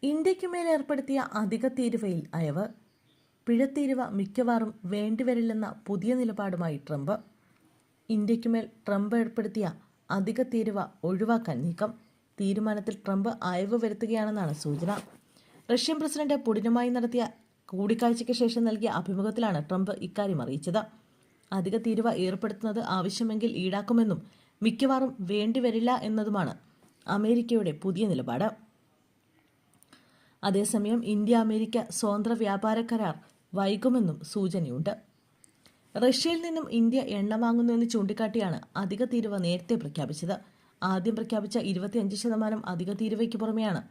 ഇന്ത്യയ്ക്കുമേൽ ഏർപ്പെടുത്തിയ അധിക തീരുവയിൽ അയവ്. പിഴത്തീരുവ മിക്കവാറും വേണ്ടിവരില്ലെന്ന പുതിയ നിലപാടുമായി ട്രംപ്. ഇന്ത്യയ്ക്കുമേൽ ട്രംപ് ഏർപ്പെടുത്തിയ അധിക തീരുവ ഒഴിവാക്കാൻ നീക്കം. തീരുമാനത്തിൽ ട്രംപ് അയവ് വരുത്തുകയാണെന്നാണ് സൂചന. റഷ്യൻ പ്രസിഡന്റ് പുടിനുമായി നടത്തിയ കൂടിക്കാഴ്ചയ്ക്ക് ശേഷം നൽകിയ അഭിമുഖത്തിലാണ് ട്രംപ് ഇക്കാര്യം അറിയിച്ചത്. അധിക തീരുവ ഏർപ്പെടുത്തുന്നത് ആവശ്യമെങ്കിൽ ഈടാക്കുമെന്നും മിക്കവാറും വേണ്ടിവരില്ല എന്നതുമാണ് അമേരിക്കയുടെ പുതിയ നിലപാട്. അതേസമയം ഇന്ത്യ അമേരിക്ക സ്വതന്ത്ര വ്യാപാര കരാർ വൈകുമെന്നും സൂചനയുണ്ട്. റഷ്യയിൽ നിന്നും ഇന്ത്യ എണ്ണ വാങ്ങുന്നുവെന്ന് ചൂണ്ടിക്കാട്ടിയാണ് അധിക തീരുവ നേരത്തെ പ്രഖ്യാപിച്ചത്. ആദ്യം പ്രഖ്യാപിച്ച 25% അധിക തീരുവയ്ക്ക് പുറമെയാണ്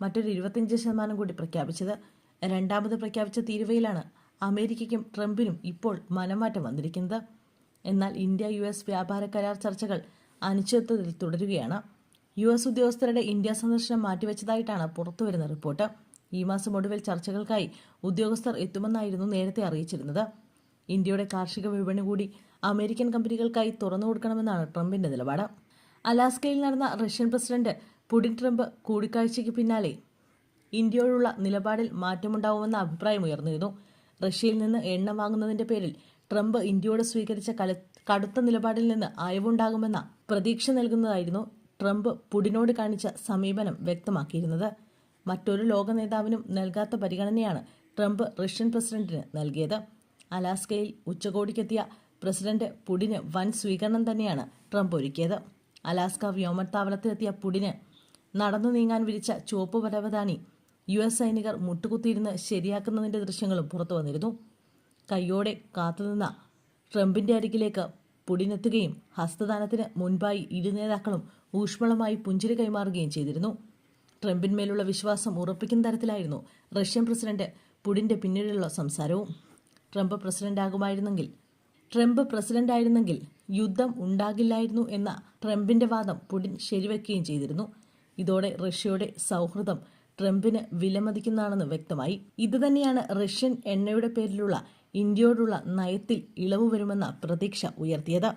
മറ്റൊരു 25% കൂടി പ്രഖ്യാപിച്ചത്. രണ്ടാമത് പ്രഖ്യാപിച്ച തീരുവയിലാണ് അമേരിക്കയ്ക്കും ട്രംപിനും ഇപ്പോൾ മനംമാറ്റം വന്നിരിക്കുന്നത്. എന്നാൽ ഇന്ത്യ US വ്യാപാര കരാർ ചർച്ചകൾ അനിശ്ചിതത്വത്തിൽ തുടരുകയാണ്. US ഉദ്യോഗസ്ഥരുടെ ഇന്ത്യ സന്ദർശനം മാറ്റിവെച്ചതായിട്ടാണ് പുറത്തുവരുന്ന റിപ്പോർട്ട്. ഈ മാസം ഒടുവിൽ ചർച്ചകൾക്കായി ഉദ്യോഗസ്ഥർ എത്തുമെന്നായിരുന്നു നേരത്തെ അറിയിച്ചിരുന്നത്. ഇന്ത്യയുടെ കാർഷിക വിപണി കൂടി അമേരിക്കൻ കമ്പനികൾക്കായി തുറന്നു കൊടുക്കണമെന്നാണ് ട്രംപിന്റെ നിലപാട്. അലാസ്കയിൽ നടന്ന റഷ്യൻ പ്രസിഡന്റ് പുടിൻ ട്രംപ് കൂടിക്കാഴ്ചയ്ക്ക് പിന്നാലെ ഇന്ത്യയോടുള്ള നിലപാടിൽ മാറ്റമുണ്ടാവുമെന്ന അഭിപ്രായം ഉയർന്നിരുന്നു. റഷ്യയിൽ നിന്ന് എണ്ണ വാങ്ങുന്നതിന്റെ പേരിൽ ട്രംപ് ഇന്ത്യയോട് സ്വീകരിച്ച കടുത്ത നിലപാടിൽ നിന്ന് അയവുണ്ടാകുമെന്ന പ്രതീക്ഷ നൽകുന്നതായിരുന്നു ട്രംപ് പുടിനോട് കാണിച്ച സമീപനം വ്യക്തമാക്കിയിരുന്നത്. മറ്റൊരു ലോക നേതാവിനും നൽകാത്ത പരിഗണനയാണ് ട്രംപ് റഷ്യൻ പ്രസിഡന്റിന് നൽകിയത്. അലാസ്കയിൽ ഉച്ചകോടിക്കെത്തിയ പ്രസിഡന്റ് പുടിന് വൻ സ്വീകരണം തന്നെയാണ് ട്രംപ് ഒരുക്കിയത്. അലാസ്ക വ്യോമത്താവളത്തിലെത്തിയ പുടിന് നടന്നു നീങ്ങാൻ വിരിച്ച ചുവപ്പ് പരവതാനി US സൈനികർ മുട്ടുകുത്തിയിരുന്ന് ശരിയാക്കുന്നതിന്റെ ദൃശ്യങ്ങളും പുറത്തു വന്നിരുന്നു. കയ്യോടെ കാത്തുനിന്ന ട്രംപിന്റെ അരികിലേക്ക് പുടിനെത്തുകയും ഹസ്തദാനത്തിന് മുൻപായി ഇരു നേതാക്കളും ഊഷ്മളമായി പുഞ്ചിരി കൈമാറുകയും ചെയ്തിരുന്നു. ട്രംപിന്മേലുള്ള വിശ്വാസം ഉറപ്പിക്കുന്ന തരത്തിലായിരുന്നു റഷ്യൻ പ്രസിഡന്റ് പുടിന്റെ പിന്നീടുള്ള സംസാരവും. ട്രംപ് പ്രസിഡന്റായിരുന്നെങ്കിൽ യുദ്ധം ഉണ്ടാകില്ലായിരുന്നു എന്ന ട്രംപിന്റെ വാദം പുടിൻ ശരിവെക്കുകയും ചെയ്തിരുന്നു. ഇതോടെ റഷ്യയുടെ സൗഹൃദം ട്രംപിന് വിലമതിക്കുന്നതാണെന്ന് വ്യക്തമായി. ഇതുതന്നെയാണ് റഷ്യൻ എണ്ണയുടെ പേരിലുള്ള ഇന്ത്യയോടുള്ള നയത്തിൽ ഇളവ് വരുമെന്ന പ്രതീക്ഷ ഉയർത്തിയത്.